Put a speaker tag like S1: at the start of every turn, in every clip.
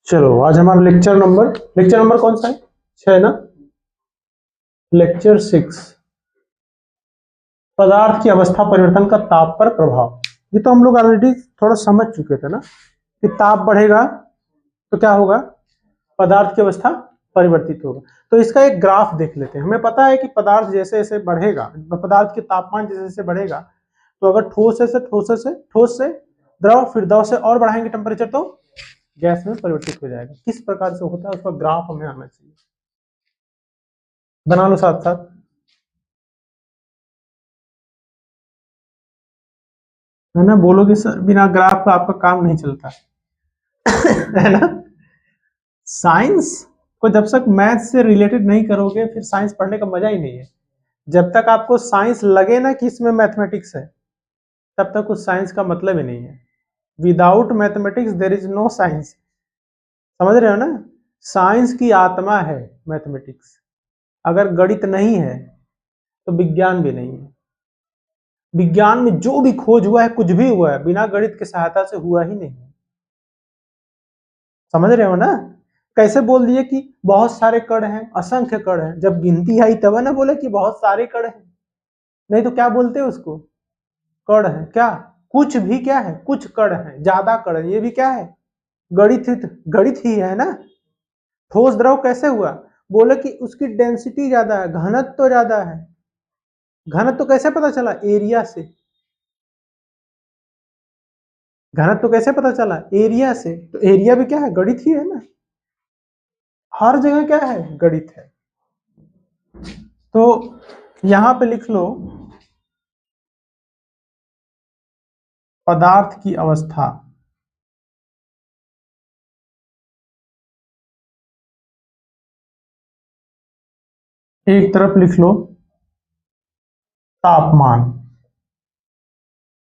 S1: चलो आज हमारा लेक्चर नंबर कौन सा है? 6 ना। लेक्चर 6, पदार्थ की अवस्था परिवर्तन का ताप पर प्रभाव। ये तो हम लोग ऑलरेडी थोड़ा समझ चुके थे ना कि ताप बढ़ेगा तो क्या होगा, पदार्थ की अवस्था परिवर्तित होगा। तो इसका एक ग्राफ देख लेते हैं। हमें पता है कि पदार्थ जैसे जैसे बढ़ेगा, पदार्थ के तापमान जैसे जैसे बढ़ेगा, तो अगर ठोस से द्रव, फिर द्रव से और बढ़ाएंगे टेम्परेचर तो गैस में परिवर्तित हो जाएगा। किस प्रकार से होता है उसका ग्राफ हमें आना चाहिए। बना लो साथ साथ। है ना, बोलोगे सर बिना ग्राफ का आपका काम नहीं चलता है ना। साइंस को जब तक मैथ से रिलेटेड नहीं करोगे फिर साइंस पढ़ने का मजा ही नहीं है। जब तक आपको साइंस लगे ना कि इसमें मैथमेटिक्स है, तब तक उस साइंस का मतलब ही नहीं है। Without mathematics there is no science. समझ रहे हो ना, साइंस की आत्मा है मैथमेटिक्स। अगर गणित नहीं है तो विज्ञान भी नहीं है। विज्ञान में जो भी खोज हुआ है, कुछ भी हुआ है, बिना गणित की सहायता से हुआ ही नहीं। समझ रहे हो ना। कैसे बोल दिए कि बहुत सारे कण हैं, असंख्य कण हैं। जब गिनती आई तब ना बोले कि बहुत सारे कण हैं, नहीं तो क्या बोलते हैं उसको, कण है। क्या कुछ भी क्या है, कुछ कण है, ज्यादा कण है, ये भी क्या है, गणित ही है ना। ठोस द्रव कैसे हुआ, बोले कि उसकी डेंसिटी ज्यादा है, घनत्व तो ज्यादा है। घनत्व तो कैसे पता चला, एरिया से। घनत्व तो कैसे पता चला, एरिया से। तो एरिया भी क्या है, गणित ही है ना। हर जगह क्या है, गणित है। तो यहां पे लिख लो पदार्थ की अवस्था। एक तरफ लिख लो तापमान।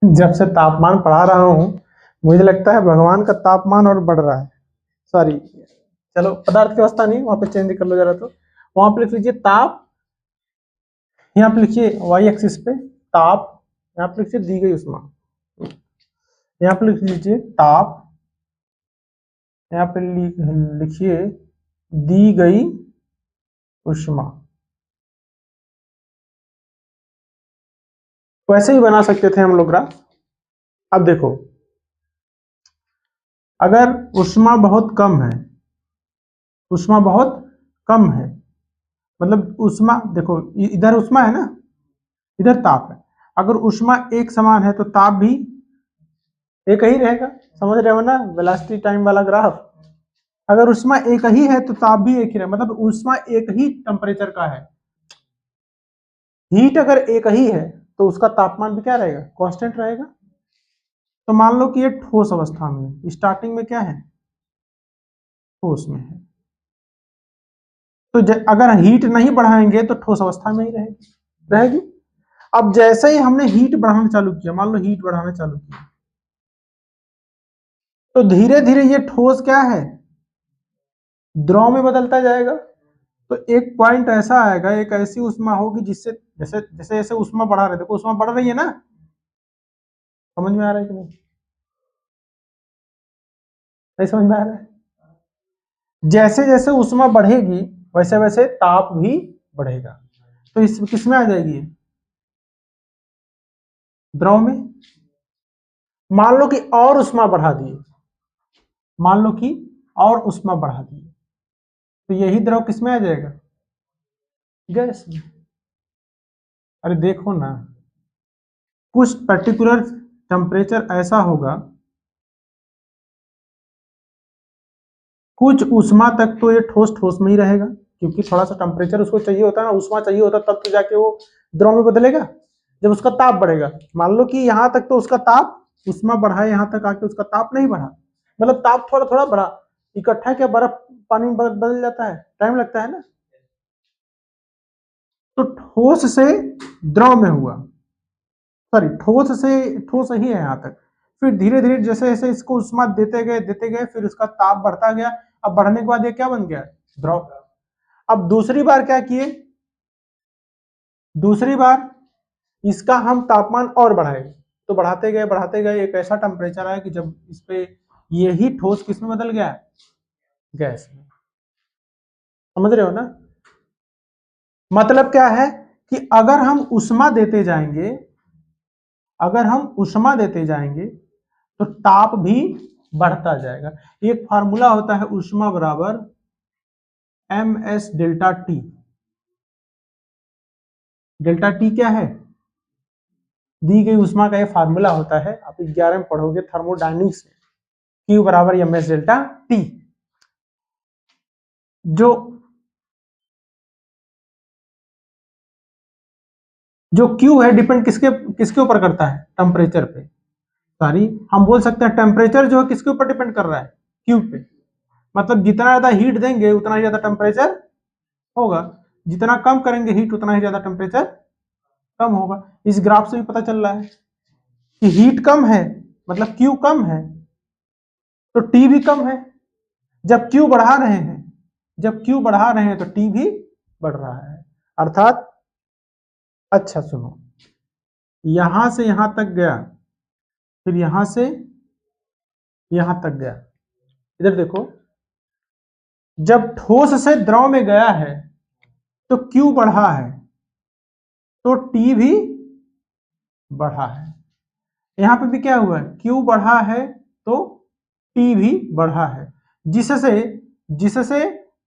S1: जब से तापमान पढ़ा रहा हूं मुझे लगता है भगवान का तापमान और बढ़ रहा है। सॉरी, चलो पदार्थ की अवस्था नहीं, वहां पे चेंज कर लो जरा। तो वहां पे लिख लीजिए ताप, यहाँ पे लिखिए वाई एक्सिस पे ताप, यहाँ पे लिखिए दी गई उष्मा। यहाँ पे लिख लीजिए ताप, यहाँ पे लिखिए दी गई उष्मा। वैसे ही बना सकते थे हम लोग ग्राफ। अब देखो, अगर उष्मा बहुत कम है, उष्मा बहुत कम है, मतलब उष्मा देखो इधर उष्मा है ना, इधर ताप है। अगर उष्मा एक समान है तो ताप भी एक ही रहेगा। समझ रहे हो ना, वेलोसिटी टाइम वाला ग्राफ। अगर उष्मा एक ही है तो ताप भी एक ही रहेगा, मतलब उष्मा एक ही टेम्परेचर का है। हीट अगर एक ही है तो उसका तापमान भी क्या रहेगा, कांस्टेंट रहेगा। तो मान लो कि ये ठोस अवस्था में, स्टार्टिंग में क्या है, ठोस में है। तो अगर हीट नहीं बढ़ाएंगे तो ठोस अवस्था में ही रहेगी। अब जैसे ही हमने हीट बढ़ाना चालू किया, मान लो हीट बढ़ाना चालू किया, तो धीरे धीरे ये ठोस क्या है, द्रव में बदलता जाएगा। तो एक पॉइंट ऐसा आएगा, एक ऐसी उष्मा होगी जिससे जैसे जैसे जैसे उष्मा बढ़ा रहे, देखो उष्मा बढ़ रही है ना। समझ में आ रहा है कि नहीं, नहीं समझ में आ रहा है। जैसे जैसे उष्मा बढ़ेगी वैसे वैसे ताप भी बढ़ेगा। तो इस किस में आ जाएगी, द्रव में। मान लो कि और उष्मा बढ़ा दिए, मान लो कि और उष्मा बढ़ा दिए, तो यही द्रव किस में आ जाएगा, गैस में। अरे देखो ना, कुछ पर्टिकुलर टेम्परेचर ऐसा होगा, कुछ उष्मा तक तो ये ठोस ठोस में ही रहेगा, क्योंकि थोड़ा सा टेम्परेचर उसको चाहिए होता है ना, उष्मा चाहिए होता है, तब तो जाके वो द्रव में बदलेगा जब उसका ताप बढ़ेगा। मान लो कि यहाँ तक तो उसका ताप, उष्मा बढ़ा, यहाँ तक आके उसका ताप नहीं बढ़ा, मतलब ताप थोड़ा थोड़ा बढ़ा। इकट्ठा क्या बर्फ पानी में बदल जाता है, टाइम लगता है ना। तो ठोस से द्रव में हुआ, सॉरी ठोस से ठोस ही है यहाँ तक। फिर धीरे धीरे जैसे जैसे इसको उष्मा देते गए, फिर उसका ताप बढ़ता गया। अब बढ़ने के बाद ये क्या बन गया, द्रव। अब दूसरी बार क्या किए, दूसरी बार इसका हम तापमान और बढ़ाए, तो बढ़ाते गए एक ऐसा टेम्परेचर आया कि जब इस पे यही ठोस किस में बदल गया, गैस में। समझ रहे हो ना? मतलब क्या है कि अगर हम ऊष्मा देते जाएंगे, अगर हम ऊष्मा देते जाएंगे तो ताप भी बढ़ता जाएगा। एक फार्मूला होता है ऊष्मा बराबर M S delta T. Delta T क्या है? दी गई ऊष्मा का ये फार्मूला होता है, आप 11 में पढ़ोगे थर्मोडायनेमिक्स में। क्यू बराबर एम एस डेल्टा टी। जो जो क्यू है डिपेंड किसके किसके ऊपर करता है? टेम्परेचर पे। सॉरी, हम बोल सकते हैं टेम्परेचर जो है किसके ऊपर डिपेंड कर रहा है? क्यू पे। मतलब जितना ज्यादा हीट देंगे उतना ही ज्यादा टेम्परेचर होगा, जितना कम करेंगे हीट उतना ही ज्यादा टेम्परेचर कम होगा। इस ग्राफ से भी पता चल रहा है कि हीट कम है मतलब क्यू कम है तो टी भी कम है। जब क्यू बढ़ा रहे हैं, जब क्यू बढ़ा रहे हैं तो टी भी बढ़ रहा है। अर्थात, अच्छा सुनो, यहां से यहां तक गया, फिर यहां से यहां तक गया। इधर देखो, जब ठोस से द्रव में गया है तो क्यू बढ़ा है तो टी भी बढ़ा है। यहां पे भी क्या हुआ है? क्यू बढ़ा है तो टी भी बढ़ा है, जिससे जिससे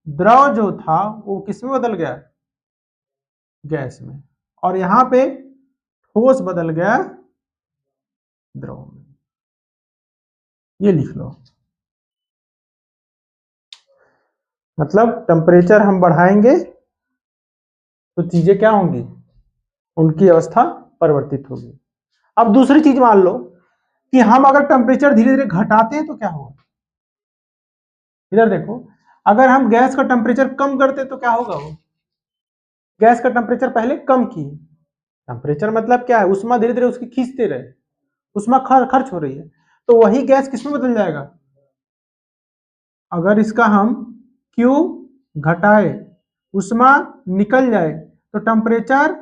S1: द्रव जो था वो किस में बदल गया? गैस में। और यहां पे ठोस बदल गया द्रव में। ये लिख लो। मतलब टेम्परेचर हम बढ़ाएंगे तो चीजें क्या होंगी? उनकी अवस्था परिवर्तित होगी। अब दूसरी चीज मान लो कि हम अगर टेम्परेचर धीरे धीरे घटाते हैं तो क्या होगा? इधर देखो, अगर हम गैस का टेम्परेचर कम करते तो क्या होगा? वो गैस का टेम्परेचर पहले कम किए। टेम्परेचर मतलब क्या है? उष्मा धीरे धीरे उसकी खींचते रहे, उष्मा खर्च हो रही है, तो वही गैस किसमें बदल जाएगा? अगर इसका हम Q घटाए, उष्मा निकल जाए तो टेम्परेचर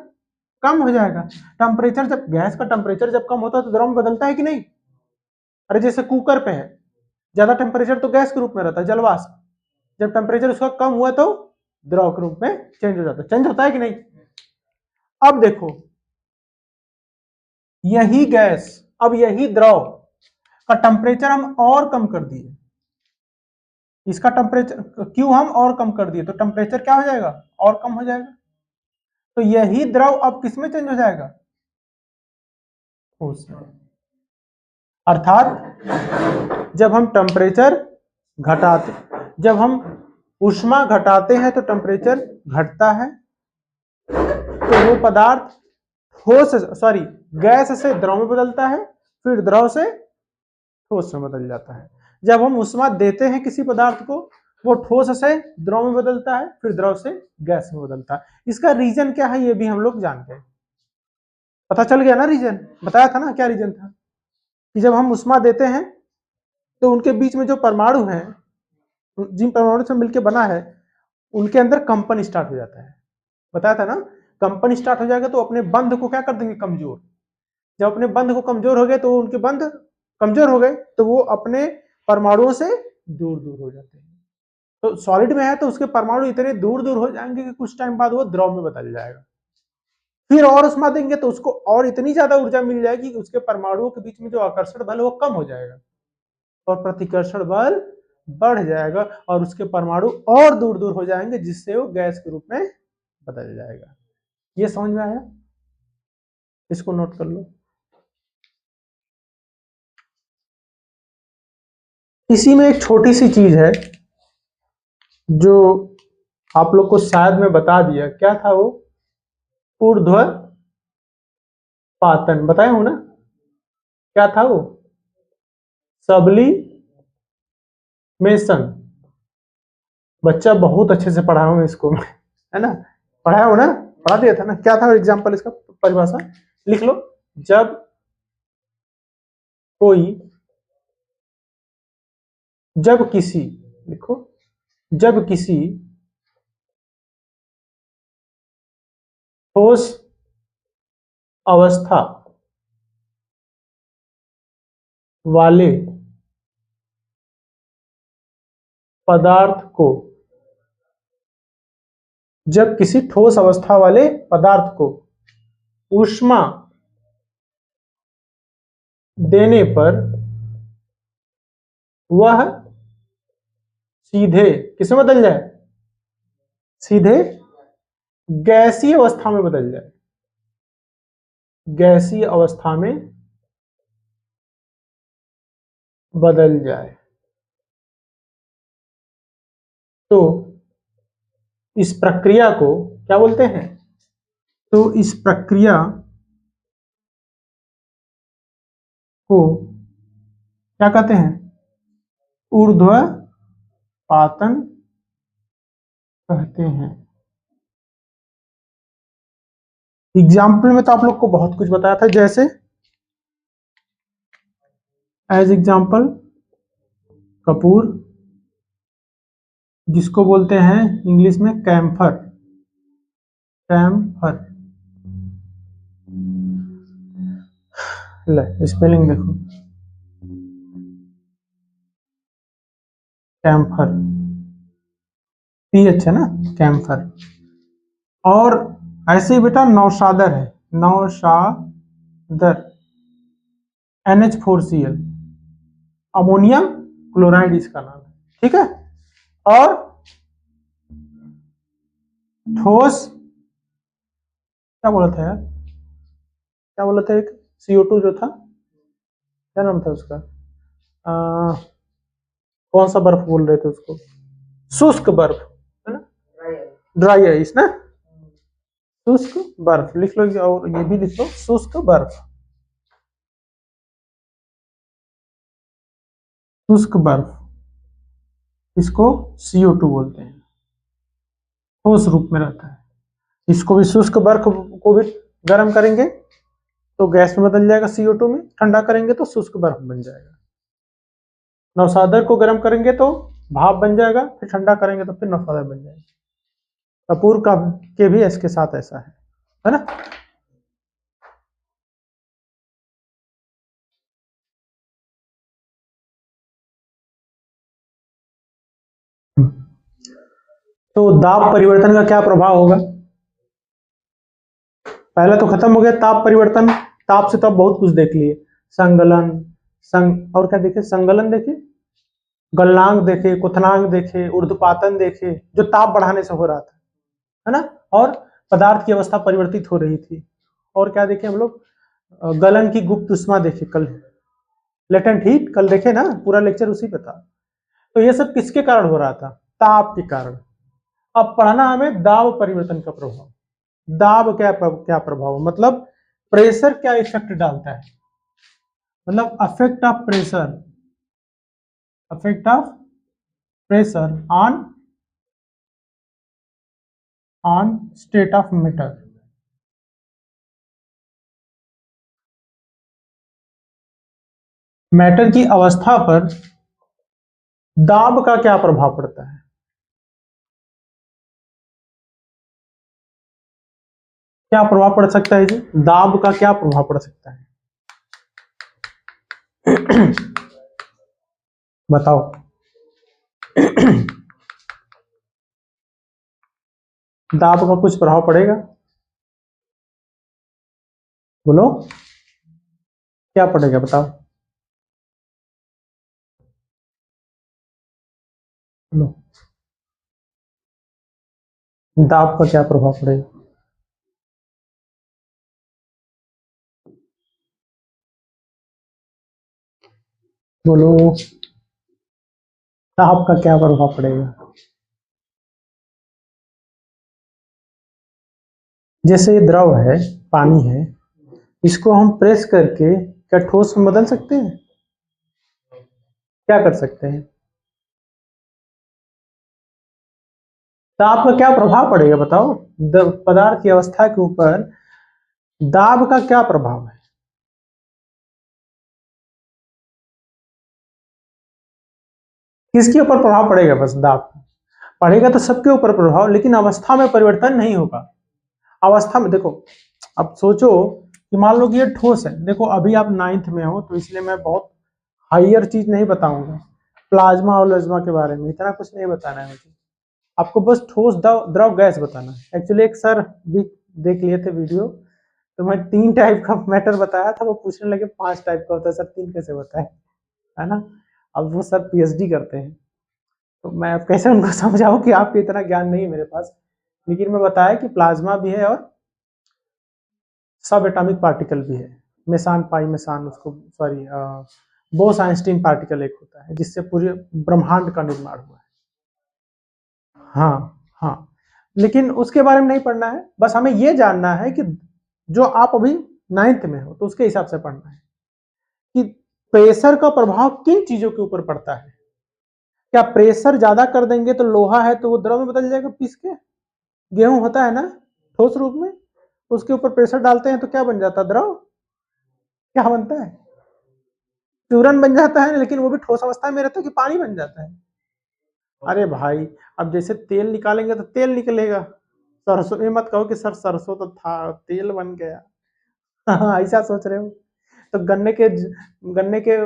S1: कम हो जाएगा। टेम्परेचर जब गैस का टेम्परेचर जब कम होता है तो द्रव में बदलता है कि नहीं? अरे जैसे कुकर पे है, ज्यादा टेम्परेचर तो गैस के रूप में रहता है, जलवाष्प। जब टेम्परेचर उसका कम हुआ तो द्रव के रूप में चेंज हो जाता है। चेंज होता है कि नहीं? अब देखो, यही गैस, अब यही द्रव का टेम्परेचर हम और कम कर दिए, इसका टेम्परेचर क्यों हम और कम कर दिए तो टेम्परेचर क्या हो जाएगा? और कम हो जाएगा। तो यही द्रव अब किस में चेंज हो जाएगा? ठोस में। अर्थात जब हम टेम्परेचर घटाते, जब हम ऊष्मा घटाते हैं तो टेम्परेचर घटता है, तो वो पदार्थ ठोस, सॉरी, गैस से द्रव में बदलता है, फिर द्रव से ठोस में बदल जाता है। जब हम ऊष्मा देते हैं किसी पदार्थ को, वो ठोस से द्रव में बदलता है, फिर द्रव से गैस में बदलता है। इसका रीजन क्या है ये भी हम लोग जानते हैं। पता चल गया ना रीजन? बताया था ना क्या रीजन था? कि जब हम ऊष्मा देते हैं तो उनके बीच में जो परमाणु हैं, जिन परमाणु से मिलकर बना है, उनके अंदर कंपन स्टार्ट हो जाता है। बताया था ना? कंपन स्टार्ट हो जाएगा तो अपने बंध को क्या कर देंगे? कमजोर। जब अपने बंध को कमजोर हो गए तो उनके बंध कमजोर हो गए तो वो अपने परमाणुओं से दूर दूर हो जाते हैं। तो सॉलिड में है तो उसके परमाणु इतने दूर दूर हो जाएंगे कि कुछ टाइम बाद वो द्रव में बदल जाएगा। फिर और उष्मा देंगे तो उसको और इतनी ज्यादा ऊर्जा मिल जाएगी कि उसके परमाणुओं के बीच में जो आकर्षण बल है वो कम हो जाएगा और प्रतिकर्षण बल बढ़ जाएगा और उसके परमाणु और दूर दूर हो जाएंगे, जिससे वो गैस के रूप में बदल जाएगा। ये समझ में आया? इसको नोट कर लो। इसी में एक छोटी सी चीज है जो आप लोग को शायद मैं बता दिया, क्या था वो? ऊर्ध्व पातन बताया हूं ना? क्या था वो? सब्लिमेशन। बच्चा बहुत अच्छे से पढ़ा हूं इसको मैं, है ना? पढ़ाया हूं ना? पढ़ा दिया था ना? क्या था एग्जाम्पल इसका? परिभाषा लिख लो। जब कोई, जब किसी, लिखो, जब किसी ठोस अवस्था वाले पदार्थ को, जब किसी ठोस अवस्था वाले पदार्थ को ऊष्मा देने पर वह सीधे किसमें बदल जाए, सीधे गैसीय अवस्था में बदल जाए, गैसीय अवस्था में बदल जाए। तो इस प्रक्रिया को क्या बोलते हैं, तो इस प्रक्रिया को क्या कहते हैं, ऊर्ध्वपातन कहते हैं। एग्जाम्पल में तो आप लोग को बहुत कुछ बताया था, जैसे एज एग्जाम्पल कपूर, जिसको बोलते हैं इंग्लिश में कैम्फर, कैम्फर, ले स्पेलिंग देखो, कैम्फर, PH है ना, कैम्फर। और ऐसे ही बेटा नौशादर है, नौशादर, NH4Cl, अमोनियम क्लोराइड इसका नाम है, ठीक है। और ठोस क्या बोला था यार, क्या बोला था, एक CO2 जो था, क्या नाम था उसका, कौन सा बर्फ बोल रहे थे उसको, शुष्क बर्फ है ना, ड्राई आइस ना, शुष्क बर्फ लिख लो, और ये भी लिख लो शुष्क बर्फ, शुष्क बर्फ, इसको CO2 बोलते हैं, ठोस रूप में रहता है। इसको भी शुष्क बर्फ को भी गर्म करेंगे तो गैस में बदल जाएगा CO2 में, ठंडा करेंगे तो शुष्क बर्फ बन जाएगा। नौशादर को गर्म करेंगे तो भाप बन जाएगा, फिर ठंडा करेंगे तो फिर नौशादर बन जाएगा। कपूर का के भी इसके साथ ऐसा है ना। तो दाब परिवर्तन का क्या प्रभाव होगा, पहला तो खत्म हो गया ताप परिवर्तन, ताप से तो आप बहुत कुछ देख लिए, संगलन, और क्या देखे, संगलन देखे, गलनांक देखे, क्वथनांक देखे, ऊर्ध्वपातन देखे, जो ताप बढ़ाने से हो रहा था, है ना, और पदार्थ की अवस्था परिवर्तित हो रही थी। और क्या देखे हम लोग, गलन की गुप्त उष्मा देखे कल, लेटेंट हीट कल देखे ना, पूरा लेक्चर उसी पे था। तो ये सब किसके कारण हो रहा था, ताप के कारण। अब पढ़ना हमें दाब परिवर्तन का प्रभाव, दाब क्या प्रभाव, मतलब प्रेशर क्या इफेक्ट डालता है, मतलब affect of pressure, affect of pressure on state of matter. Matter की अवस्था पर दाब का क्या प्रभाव पड़ता है, क्या प्रभाव पड़ सकता है जी, दाब का क्या प्रभाव पड़ सकता है बताओ दाब का कुछ प्रभाव पड़ेगा, बोलो क्या पड़ेगा बताओ, बोलो दाब का क्या प्रभाव पड़ेगा, बोलो दाब का क्या प्रभाव पड़ेगा। जैसे ये द्रव है, पानी है, इसको हम प्रेस करके क्या ठोस में बदल सकते हैं, क्या कर सकते हैं, दाब का क्या प्रभाव पड़ेगा बताओ, पदार्थ की अवस्था के ऊपर दाब का क्या प्रभाव है, किसके ऊपर प्रभाव पड़ेगा, बस दाब पड़ेगा तो सबके ऊपर प्रभाव, लेकिन अवस्था में परिवर्तन नहीं होगा। अवस्था में देखो, अब सोचो कि मान लो कि ये ठोस है, देखो अभी आप 9th में हो तो इसलिए मैं बहुत हायर चीज नहीं बताऊंगा, प्लाज्मा और प्लाज्मा के बारे में इतना कुछ नहीं बताना है मुझे, आपको बस ठोस द्रव गैस बताना है। एक्चुअली एक सर भी देख लिए थे वीडियो, तो मैं 3 टाइप का मैटर बताया था, वो पूछने लगे 5 टाइप का होता है सर, 3 कैसे बताए, है ना। अब वो सर पीएचडी करते हैं, तो मैं अब कैसे उनको समझाऊं कि आपको इतना ज्ञान नहीं है मेरे पास। लेकिन मैं बताया कि प्लाज्मा भी है और सब एटॉमिक पार्टिकल भी है, मेसान पाई मेसान उसको, सॉरी बोस आइंस्टीन पार्टिकल एक होता है जिससे पूरे ब्रह्मांड का निर्माण हुआ है। हाँ हाँ, लेकिन उसके बारे में नहीं पढ़ना है, बस हमें ये जानना है कि जो आप अभी 9th में हो तो उसके हिसाब से पढ़ना है कि प्रेशर का प्रभाव किन चीजों के ऊपर पड़ता है। क्या प्रेशर ज्यादा कर देंगे तो लोहा है तो वो द्रव में बदल जाएगा पीस के, गेहूं होता है ना ठोस रूप में, उसके ऊपर प्रेशर डालते हैं तो क्या बन जाता है, द्रव, क्या बनता है, चूरन बन जाता है, लेकिन वो भी ठोस अवस्था में रहता है कि पानी बन जाता है। अरे भाई, अब जैसे तेल निकालेंगे तो तेल निकलेगा, सरसों, ये मत कहो कि सर सरसों तो था तेल बन गया। हाँ, ऐसा सोच रहे हो, तो गन्ने के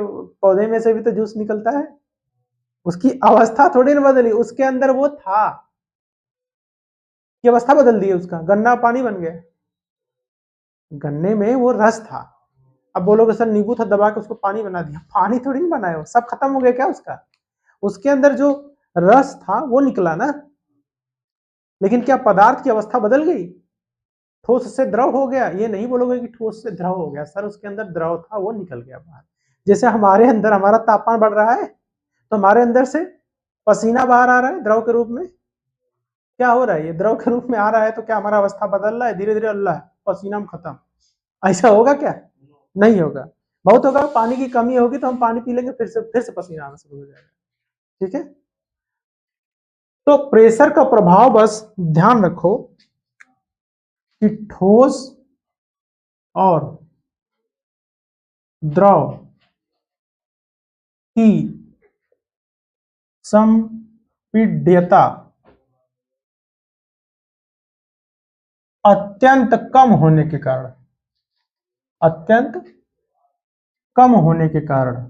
S1: पौधे में से भी तो जूस निकलता है, उसकी अवस्था थोड़ी ना बदली, उसके अंदर वो था कि अवस्था बदल दी है उसका, गन्ना पानी बन गया, गन्ने में वो रस था। अब बोलोगे सर नींबू था दबा के उसको पानी बना दिया, पानी थोड़ी ना बनाया, सब खत्म हो गया क्या उसका, उसके अंदर जो रस था वो निकला ना। लेकिन क्या पदार्थ की अवस्था बदल गई, ठोस से द्रव हो गया, ये नहीं बोलोगे कि ठोस से द्रव हो गया, सर उसके अंदर द्रव था वो निकल गया बाहर। जैसे हमारे अंदर हमारा तापमान बढ़ रहा है तो हमारे अंदर से पसीना बाहर आ रहा है द्रव के रूप में, क्या हो रहा है, ये द्रव के रूप में आ रहा है, तो क्या हमारा अवस्था बदल रहा है, धीरे धीरे अल्लाह पसीना में खत्म, ऐसा होगा क्या, नहीं होगा। बहुत होगा, पानी की कमी होगी तो हम पानी पी लेंगे, फिर से पसीना आना शुरू हो जाएगा, ठीक है। तो प्रेशर का प्रभाव, बस ध्यान रखो कि ठोस और द्रव की संपीड्यता अत्यंत कम होने के कारण, अत्यंत कम होने के कारण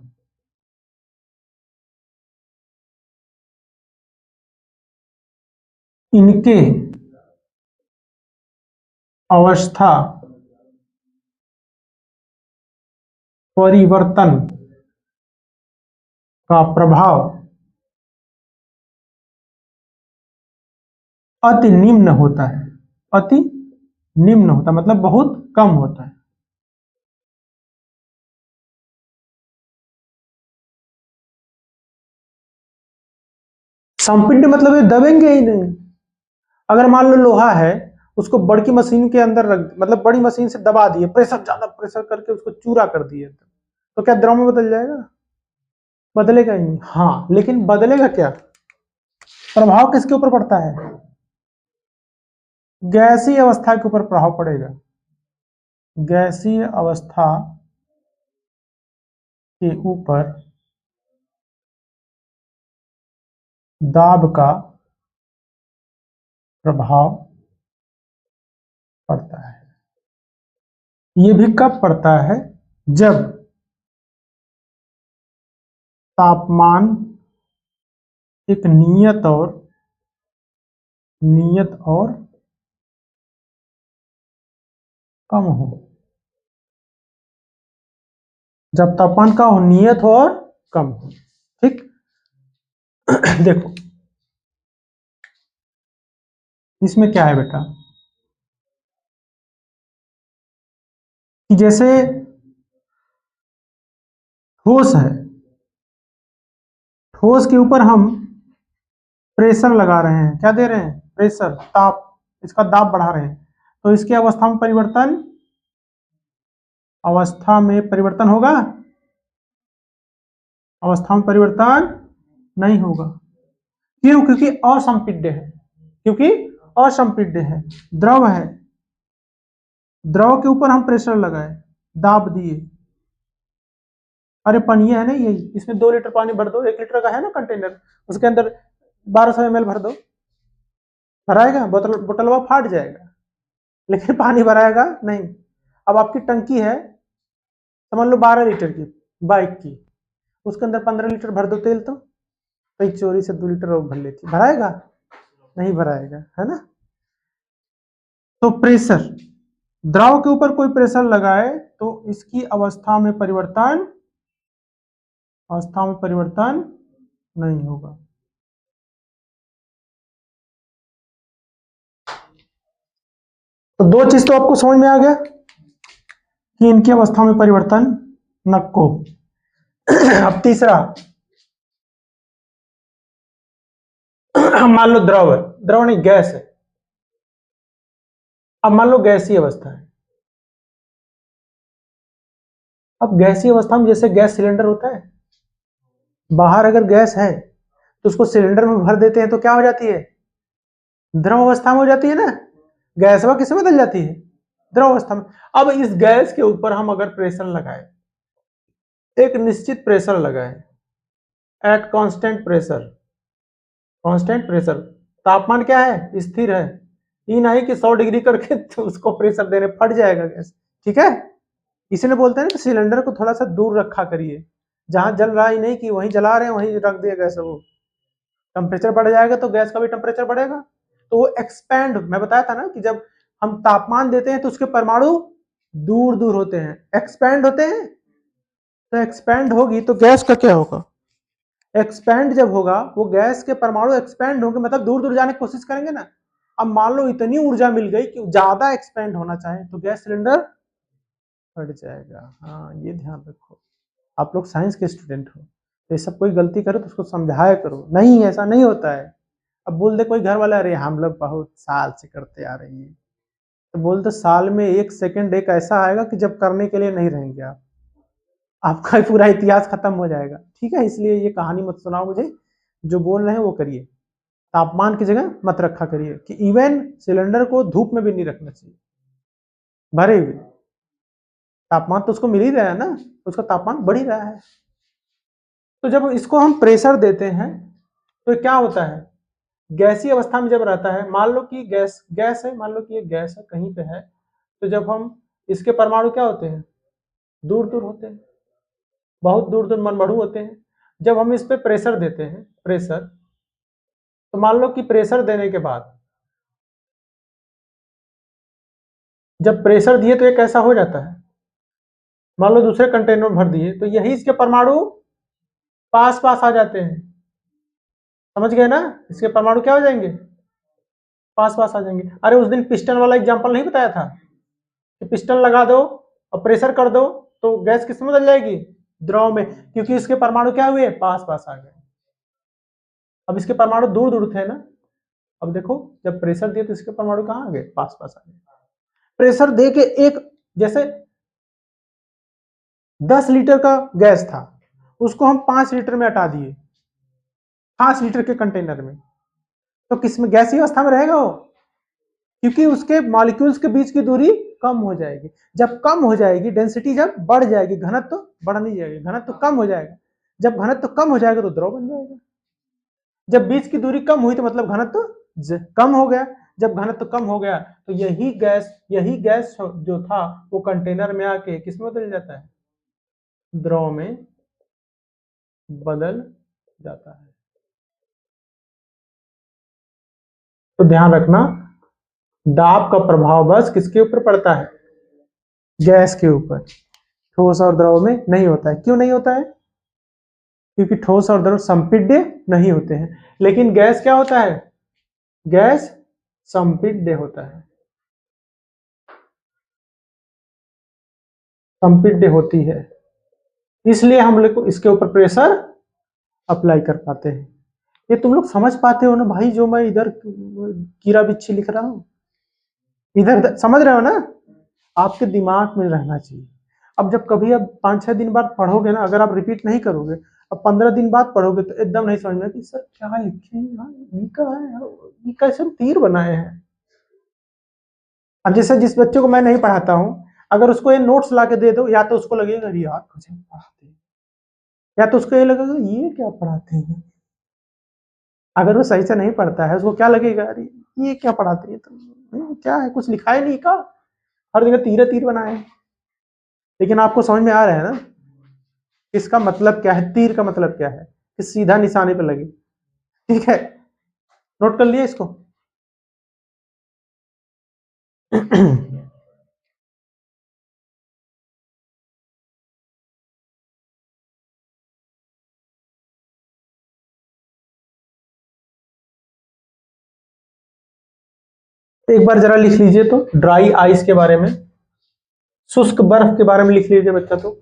S1: इनके अवस्था परिवर्तन का प्रभाव अति निम्न होता है, अति निम्न होता है मतलब बहुत कम होता है। संपीड्य मतलब ये दबेंगे ही नहीं। अगर मान लो लोहा है, उसको बड़ी मशीन के अंदर रख, मतलब बड़ी मशीन से दबा दिए, प्रेशर ज्यादा प्रेशर करके उसको चूरा कर दिए, तो क्या द्रव में बदल जाएगा, बदलेगा ही नहीं। हाँ, लेकिन बदलेगा क्या, प्रभाव किसके ऊपर पड़ता है, गैसीय अवस्था के ऊपर प्रभाव पड़ेगा, गैसीय अवस्था के ऊपर दाब का प्रभाव पड़ता है। ये भी कब पड़ता है, जब तापमान एक नियत और कम हो, जब तापमान का हो, नियत हो और कम हो, ठीक। देखो इसमें क्या है बेटा, कि जैसे ठोस है, ठोस के ऊपर हम प्रेशर लगा रहे हैं, क्या दे रहे हैं, प्रेशर, ताप, इसका दाब बढ़ा रहे हैं, तो इसकी अवस्था में परिवर्तन होगा, अवस्था में परिवर्तन नहीं होगा। क्यों, क्योंकि असंपीड्य है, क्योंकि असंपीड्य है, द्रव है, द्रव के ऊपर हम प्रेशर लगाए, दाब दिए, अरे पनिया है ना यही, इसमें 2 लीटर पानी भर दो, 1 लीटर का है ना कंटेनर, उसके अंदर 1200 ml भर दो, भराएगा, बोतलवा फाट जाएगा, लेकिन पानी भराएगा नहीं। अब आपकी टंकी है समझ लो 12 लीटर की, बाइक की, उसके अंदर 15 लीटर भर दो तेल, तो तो एक चोरी से 2 लीटर और भर लेती, भराएगा नहीं भराएगा, है ना। तो प्रेशर, द्रव के ऊपर कोई प्रेशर लगाए तो इसकी अवस्था में परिवर्तन नहीं होगा। तो 2 चीज तो आपको समझ में आ गया कि इनकी अवस्था में परिवर्तन नको। अब तीसरा, मान लो द्रव है, द्रव नहीं गैस है। अब मान लो गैसीय अवस्था है। अब गैसीय अवस्था में जैसे गैस सिलेंडर होता है, बाहर अगर गैस है तो उसको सिलेंडर में भर देते हैं तो क्या हो जाती है, द्रव अवस्था में हो जाती है ना। गैस वह किसमें बदल जाती है, द्रव अवस्था में। अब इस गैस के ऊपर हम अगर प्रेशर लगाए, एक निश्चित प्रेशर लगाए, एट कांस्टेंट प्रेशर, तापमान क्या है, स्थिर है। ये नहीं कि 100 डिग्री करके तो उसको प्रेशर देने फट जाएगा गैस, ठीक है। इसलिए बोलते हैं कि सिलेंडर को थोड़ा सा दूर रखा करिए, जहां जल रहा ही नहीं कि वहीं जला रहे हैं वहीं रख दिया गैस, वो टेम्परेचर बढ़ जाएगा तो गैस का भी टेम्परेचर बढ़ेगा, तो वो एक्सपैंड, मैं बताया था ना कि जब हम तापमान देते हैं तो उसके परमाणु दूर दूर होते हैं, एक्सपैंड होते हैं। तो एक्सपैंड होगी तो गैस का क्या होगा, एक्सपैंड जब होगा वो गैस के परमाणु एक्सपैंड होंगे, मतलब दूर दूर जाने की कोशिश करेंगे ना। अब मान लो इतनी ऊर्जा मिल गई कि ज्यादा एक्सपैंड होना चाहे तो गैस सिलेंडर फट जाएगा। हाँ, ये ध्यान रखो, आप लोग साइंस के स्टूडेंट हो, तो ये सब कोई गलती करो तो उसको समझाया करो, नहीं ऐसा नहीं होता है। अब बोल दे कोई घर वाला, अरे हम लोग बहुत साल से करते आ रहे हैं, तो बोल दो साल में 1 सेकंड एक ऐसा आएगा कि जब करने के लिए नहीं रहेंगे आप, आपका पूरा इतिहास खत्म हो जाएगा, ठीक है। इसलिए ये कहानी मत सुनाओ मुझे, जो बोल रहे हैं वो करिए। तापमान की जगह मत रखा करिए कि इवन सिलेंडर को धूप में भी नहीं रखना चाहिए भरे हुए, तापमान तो उसको मिल ही रहा है ना, उसका तापमान बढ़ ही रहा है। तो जब इसको हम प्रेशर देते हैं तो क्या होता है, गैसीय अवस्था में जब रहता है, मान लो कि गैस है, मान लो कि ये गैस है कहीं पे है, तो जब हम इसके परमाणु क्या होते हैं, दूर दूर होते हैं, बहुत दूर दूर मनमड़ू होते हैं। जब हम इस पे प्रेशर देते हैं, प्रेशर, तो मान लो कि प्रेशर देने के बाद जब प्रेशर दिए तो ये कैसा हो जाता है, मान लो दूसरे कंटेनर में भर दिए तो यही इसके परमाणु पास पास आ जाते हैं, समझ गए ना, इसके परमाणु क्या हो जाएंगे, पास पास आ जाएंगे। अरे उस दिन पिस्टन वाला एग्जांपल नहीं बताया था कि पिस्टन लगा दो और प्रेशर कर दो तो गैस किस में बदल जाएगी, द्रव में, क्योंकि इसके परमाणु क्या हुए, पास पास आ गए। अब इसके परमाणु दूर दूर थे ना, अब देखो जब प्रेशर दिए तो इसके परमाणु कहाँ आ गए, पास पास आ गए। प्रेशर दे के एक, जैसे 10 लीटर का गैस था उसको हम 5 लीटर में हटा दिए, 5 लीटर के कंटेनर में, तो किसमें, गैसीय अवस्था में रहेगा वो, क्योंकि उसके मॉलिक्यूल्स के बीच की दूरी कम हो जाएगी। जब कम हो जाएगी, डेंसिटी जब बढ़ जाएगी, घनत्व तो बढ़ नहीं जाएगी, घनत्व तो कम हो जाएगा। जब घनत्व तो कम हो जाएगा तो द्रव बन जाएगा। जब बीच की दूरी कम हुई तो मतलब घनत्व तो कम हो गया। जब घनत्व तो कम हो गया तो यही गैस जो था वो कंटेनर में आके किसमें बदल जाता है, द्रव में बदल जाता है। तो ध्यान रखना, दाब का प्रभाव बस किसके ऊपर पड़ता है, गैस के ऊपर, ठोस और द्रव में नहीं होता है। क्यों नहीं होता है, क्योंकि ठोस और द्रव संपीड्य नहीं होते हैं, लेकिन गैस क्या होता है, गैस संपीड्य होता है, संपीड्य होती है, इसलिए हम लोग को इसके ऊपर प्रेशर अप्लाई कर पाते हैं। ये तुम लोग समझ पाते हो ना भाई, जो मैं इधर कीड़ा बिच्छी लिख रहा हूं, इधर समझ रहे हो ना, आपके दिमाग में रहना चाहिए। अब जब कभी अब 5-6 दिन बाद पढ़ोगे ना, अगर आप रिपीट नहीं करोगे, अब 15 दिन बाद पढ़ोगे तो एकदम नहीं समझ में कि सर क्या लिखे हैं, ये कैसे तीर बनाए हैं। अब जैसे जिस बच्चे को मैं नहीं पढ़ाता हूँ, अगर उसको ये नोट्स ला के दे दो, या तो उसको लगेगा अरे यार कुछ पढ़ाते हैं, या तो उसको ये लगेगा ये क्या पढ़ाते हैं। अगर वो सही से नहीं पढ़ता है, उसको क्या लगेगा, अरे ये क्या पढ़ाते हैं, तो क्या है, कुछ लिखा ही नहीं का, हर जगह तीर तीर बनाए हैं। लेकिन आपको समझ में आ रहा है ना इसका मतलब क्या है, तीर का मतलब क्या है कि सीधा निशाने पे लगे। ठीक है, नोट कर लिया इसको। एक बार जरा लिख लीजिए तो ड्राई आइस के बारे में, शुष्क बर्फ के बारे में लिख लीजिए बच्चा। तो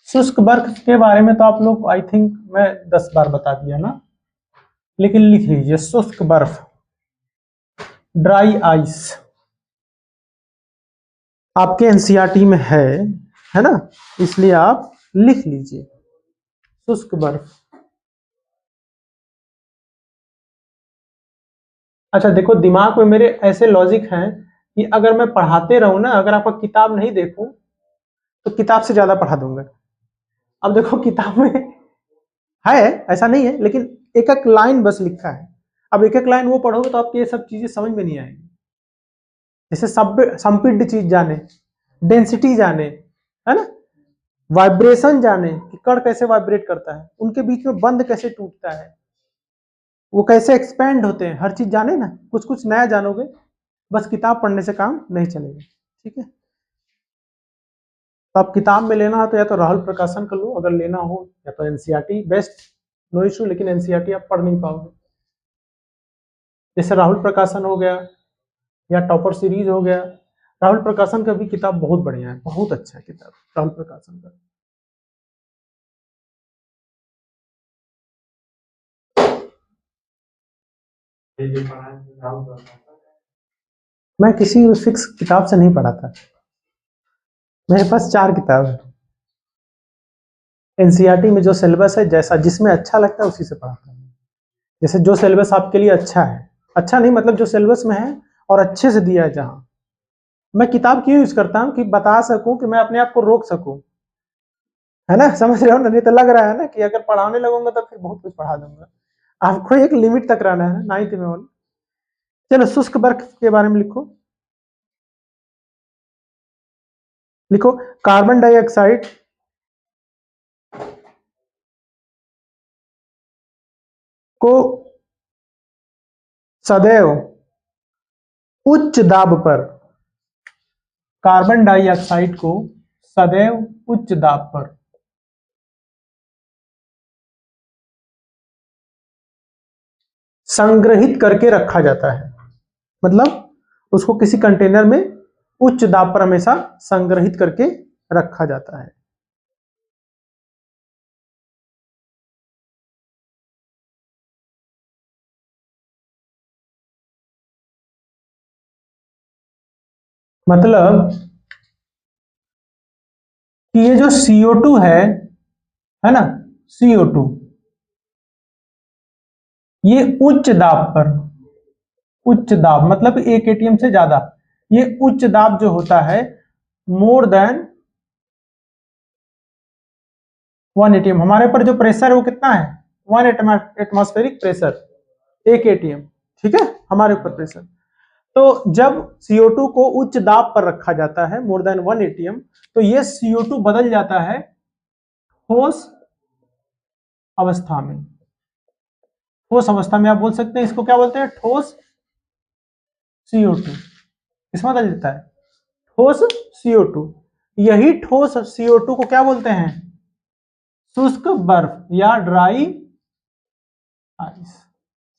S1: शुष्क बर्फ के बारे में तो आप लोग आई थिंक मैं 10 बार बता दिया ना, लेकिन लिख लीजिए शुष्क बर्फ, ड्राई आइस, आपके एनसीईआरटी में है ना, इसलिए आप लिख लीजिए शुष्क बर्फ। अच्छा देखो, दिमाग में मेरे ऐसे लॉजिक हैं कि अगर मैं पढ़ाते रहूं ना, अगर आपका किताब नहीं देखूं तो किताब से ज्यादा पढ़ा दूंगा। अब देखो किताब में है, ऐसा नहीं है, लेकिन एक एक लाइन बस लिखा है। अब एक एक लाइन वो पढ़ोगे तो आपको ये सब चीजें समझ में नहीं आएंगी। जैसे संपिड्ड चीज जाने, डेंसिटी जाने, है ना, वाइब्रेशन जाने कि कण कैसे वाइब्रेट करता है, उनके बीच में बंध कैसे टूटता है, वो कैसे एक्सपेंड होते हैं, हर चीज जाने ना, कुछ कुछ नया जानोगे। बस किताब पढ़ने से काम नहीं चलेगा, ठीक है। तो आप किताब में लेना हो तो या तो राहुल प्रकाशन कर लो, अगर लेना हो, या तो एनसीईआरटी बेस्ट, नो इशू, लेकिन एनसीईआरटी आप पढ़ नहीं पाओगे। जैसे राहुल प्रकाशन हो गया या टॉपर सीरीज हो गया। राहुल प्रकाशन का भी किताब बहुत बढ़िया है, बहुत अच्छा है किताब राहुल प्रकाशन का। मैं किसी फिक्स किताब से नहीं पढ़ा था, मेरे पास 4 किताब है। एनसीईआरटी में जो सिलेबस है, जैसा जिसमें अच्छा लगता है उसी से पढ़ाता हूँ। जैसे जो सिलेबस आपके लिए अच्छा है, अच्छा नहीं मतलब जो सिलेबस में है और अच्छे से दिया है, जहां मैं किताब क्यों यूज करता हूँ कि बता सकूं, कि मैं अपने आप को रोक सकूं, है ना, समझ रहे हो ना। नहीं तो लग रहा है ना कि अगर पढ़ाने लगूंगा तो फिर बहुत कुछ पढ़ा दूंगा। आपको एक लिमिट तक रहना है, 9th में होना। चलो शुष्क बर्फ के बारे में लिखो, लिखो कार्बन डाइऑक्साइड को सदैव उच्च दाब पर, कार्बन डाइऑक्साइड को सदैव उच्च दाब पर संग्रहित करके रखा जाता है। मतलब उसको किसी कंटेनर में उच्च दाब पर हमेशा संग्रहित करके रखा जाता है। मतलब कि ये जो CO2 है ना, CO2 ये उच्च दाब पर, उच्च दाब मतलब 1 atm से ज्यादा, ये उच्च दाब जो होता है मोर देन 1 atm, हमारे पर जो प्रेशर है वो कितना है, 1 एटमॉस्फेरिक प्रेशर, 1 atm, ठीक है, हमारे ऊपर प्रेशर। तो जब CO2 को उच्च दाब पर रखा जाता है मोर देन 1 atm, तो ये CO2 बदल जाता है ठोस अवस्था में। ठोस अवस्था में आप बोल सकते हैं, इसको क्या बोलते हैं, ठोस CO2, इसमें बदल जाता है ठोस CO2। यही ठोस CO2 को क्या बोलते हैं, शुष्क बर्फ या ड्राई आइस।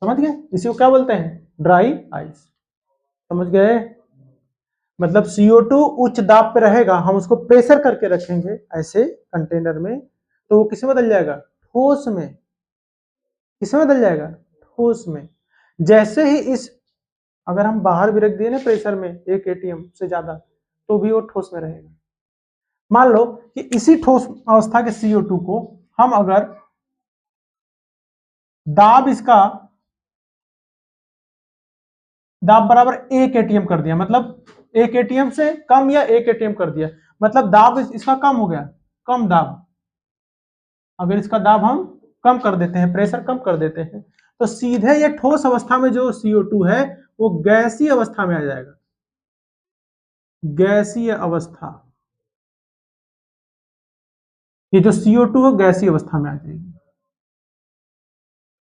S1: समझ गए, इसी को क्या बोलते हैं, ड्राई आइस। समझ गए। मतलब CO2 उच्च दाब पे रहेगा, हम उसको प्रेशर करके रखेंगे ऐसे कंटेनर में, तो वो किसमें बदल जाएगा, ठोस में। किसमें बदल जाएगा, ठोस में। जैसे ही इस, अगर हम बाहर भी रख दिए ना प्रेशर में 1 atm से ज्यादा, तो भी वो ठोस में रहेगा। मान लो कि इसी ठोस अवस्था के CO2 को हम अगर दाब इसका, दाब बराबर 1 atm कर दिया, मतलब 1 atm से कम या 1 atm कर दिया, मतलब दाब इसका कम हो गया, कम दाब। अगर इसका दाब हम कम कर देते हैं, प्रेशर कम कर देते हैं, तो सीधे ये ठोस अवस्था में जो CO2 है वो गैसीय अवस्था में आ जाएगा, गैसीय अवस्था। ये जो CO2 है गैसीय अवस्था में आ जाएगी।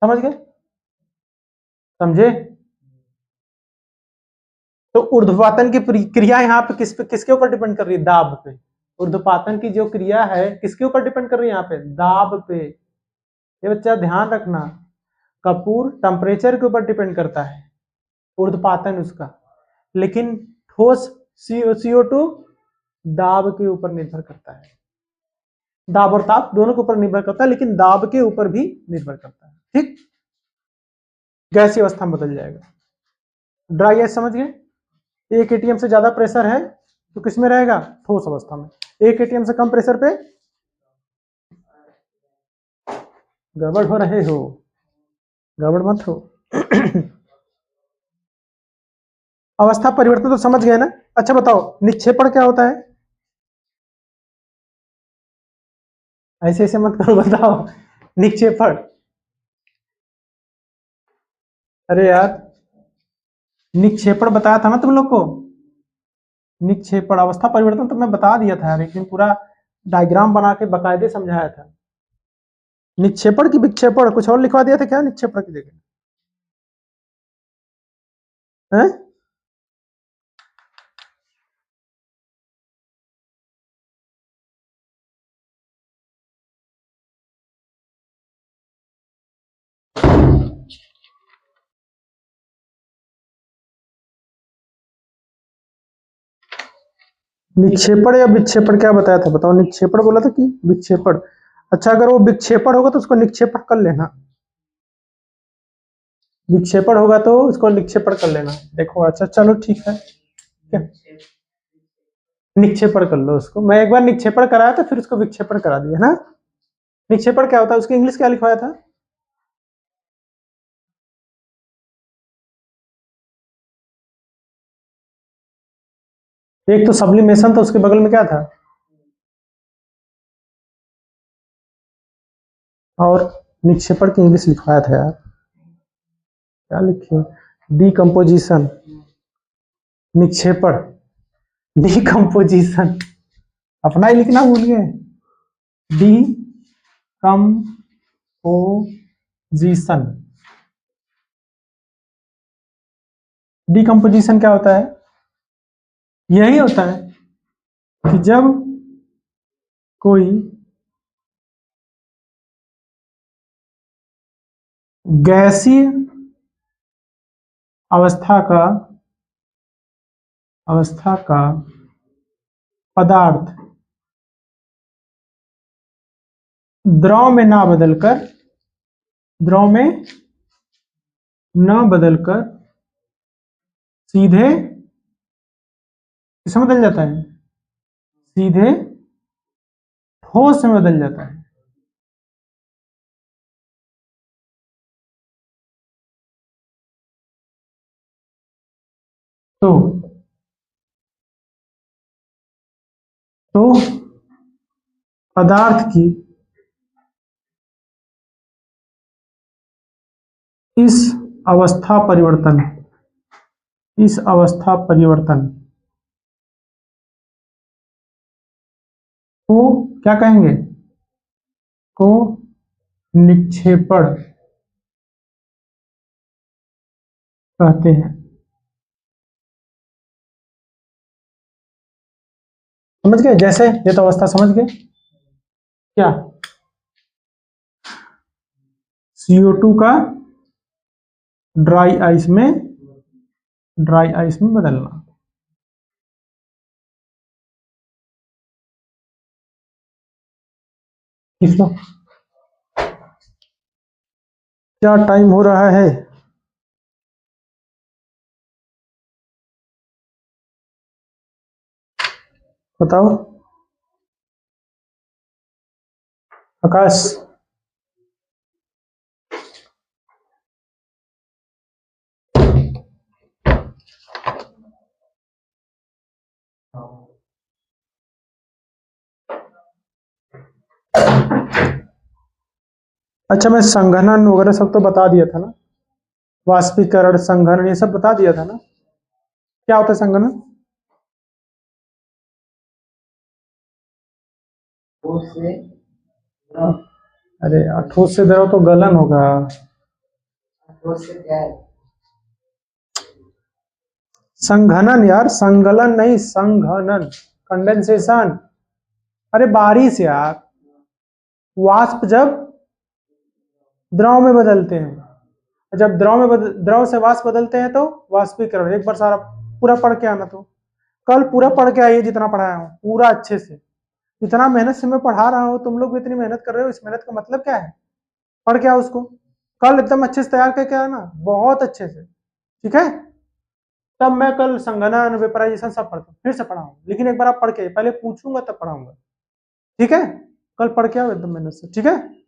S1: समझ गए? समझे? तो ऊर्ध्वपातन की क्रिया यहाँ पे किसके ऊपर डिपेंड कर रही है? दाब पे। ऊर्ध्वपातन की जो क्रिया है किसके ऊपर डिपेंड कर रही है? यहाँ पे दाब पे। ये बच्चा ध्यान रखना, कपूर टेम्परेचर के ऊपर डिपेंड करता है ऊर्ध्वपातन उसका, लेकिन ठोस CO2 दाब के ऊपर निर्भर करता है। दाब और ताप दोनों के ऊपर निर्भर करता है, लेकिन दाब के ऊपर भी निर्भर करता है। ठीक, गैसीय अवस्था में बदल जाएगा। ड्राई गैस समझ गए? 1 atm से ज्यादा प्रेशर है तो किसमें रहेगा? ठोस अवस्था में। 1 atm से कम प्रेशर पे गड़बड़ हो रहे हो, गड़बड़ मत हो। अवस्था परिवर्तन तो समझ गए ना? अच्छा बताओ, निक्षेपण क्या होता है? ऐसे ऐसे मत करो, बताओ निक्षेपण। अरे यार, निक्षेपण बताया था ना तुम लोग को। निक्षेपण अवस्था परिवर्तन तो मैं बता दिया था यार, एक दिन पूरा डायग्राम बना के बकायदे समझाया था। निक्षेपण की विक्षेपण कुछ और लिखवा दिया था क्या निक्षेपण की जगह? हैं? निक्षेपण या विक्षेपण क्या बताया था? बताओ, निक्षेपण बोला था कि विक्षेपण? अच्छा, अगर वो विक्षेपण होगा तो उसको निक्षेपण कर लेना, विक्षेपण होगा तो उसको निक्षेपण कर लेना। देखो, अच्छा चलो ठीक है, क्या निक्षेपण कर लो उसको। मैं एक बार निक्षेपण कराया था, फिर उसको विक्षेपण करा दिया ना। निक्षेपण क्या होता है? उसकी इंग्लिश क्या लिखवाया था? एक तो सब्लिमेशन था, उसके बगल में क्या था? और निक्षेपण की इंग्लिश लिखवाया था यार, क्या लिखे? डिकम्पोजिशन। निक्षेपण, डिकम्पोजिशन, अपना ही लिखना भूल गए। D composition. डिकम्पोजिशन क्या होता है? यही होता है कि जब कोई गैसीय अवस्था का पदार्थ द्रव में ना बदलकर सीधे किसमें बदल जाता है? सीधे ठोस में बदल जाता है। तो पदार्थ की इस अवस्था परिवर्तन को क्या कहेंगे? को निक्षेपण कहते हैं। समझ गए? जैसे ये तो अवस्था समझ गए क्या? CO2 का ड्राई आइस में बदलना। किसको क्या टाइम हो रहा है? बताओ आकाश। अच्छा, मैं संघनन वगैरह सब तो बता दिया था ना, वाष्पीकरण, संघनन, ये सब बता दिया था ना। क्या होता है संघनन? अरे यार, ठोस से द्रव तो गलन होगा। संघनन यार, संगलन नहीं, संघनन, कंडेंसेशन। अरे बारिश यार। वाष्प जब द्रव में बदलते हैं, जब द्रव से वाष्प बदलते हैं तो वाष्पीकरण। एक बार सारा पूरा पढ़ के आना, तो कल पूरा पढ़ के आइए, जितना पढ़ाया हूँ पूरा अच्छे से। इतना मेहनत से मैं पढ़ा रहा हूँ, तुम लोग भी इतनी मेहनत कर रहे हो, इस मेहनत का मतलब क्या है? पढ़ के आओ उसको, कल एकदम अच्छे से तैयार करके आना, बहुत अच्छे से, ठीक है? तब मैं कल संगणन, वेपराइजेशन सब पढ़ता हूँ, फिर से पढ़ाऊंगा, लेकिन एक बार आप पढ़ के, पहले पूछूंगा तब पढ़ाऊंगा, ठीक है? कल पढ़ के आओ एकदम मेहनत से, ठीक है?